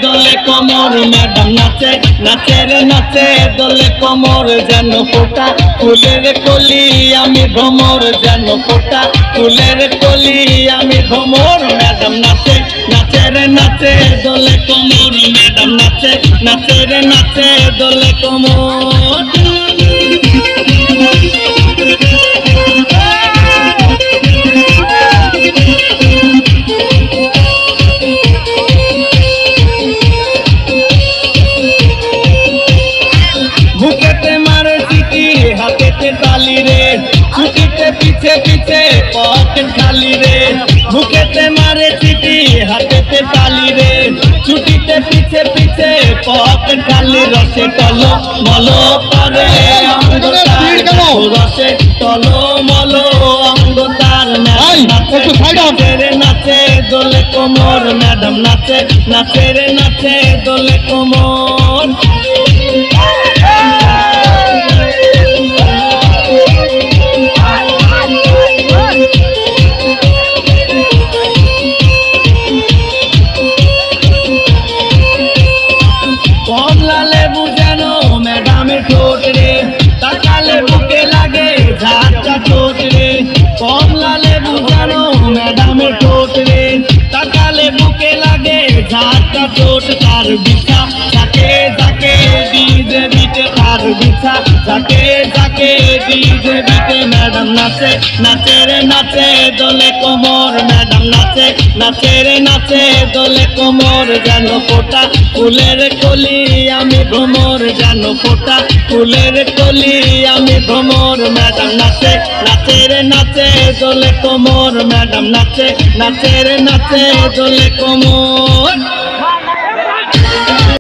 দোলে কোমর ম্যাডাম নাচে নাচে রে নাচে দোলে কোমর যেন ফোটা ফুলের কলি আমি ভ্রমর যেন ফোটা ফুলের কলি আমি ভ্রমর ম্যাডাম নাচে নাচে রে নাচে দোলে কোমর ম্যাডাম নাচে নাচে রে নাচে দোলে কোমর বুকেতে মারে চিঠি হাতেতে তালি রে ছুটিতে পিছে পিছে পকেট খালি রে বুকেতে মারে চিঠি হাতেতে তালি রে ছুটিতে পিছে পিছে পকেট খালি রসে টলো মলো করে অঙ্গ তার রসে টলো মলো অঙ্গ তার নাচে রে নাচে দোলে কোমর ম্যাডাম নাচে নাচে রে নাচে দোলে কোমর কমলা লেবু যেন ম্যাডামের ঠোঁট রে তাকালে বুকে লাগে ঝাঁটা ঠোঁট রে কমলা লেবু যেন ম্যাডামের ঠোঁট রে তাকালে বুকে লাগে ঝাঁটা ঠোঁট তার বিছা যাকে যাকে ডিজে বিটে তার বিছা যাকে যাকে ডিজে বিটে ম্যাডাম নাচে নাচে রে নাচে দোলে কোমর ম্যাডাম নাচে নাচে রে নাচে দোলে কোমর যেন ফোটা ফুলের কলি আমি ভ্রমর যেন ফোটা ফুলের কলি আমি ভ্রমর ম্যাডাম নাচে নাচে রে নাচে দোলে কোমর ম্যাডাম নাচে নাচে রে নাচে দোলে কোমর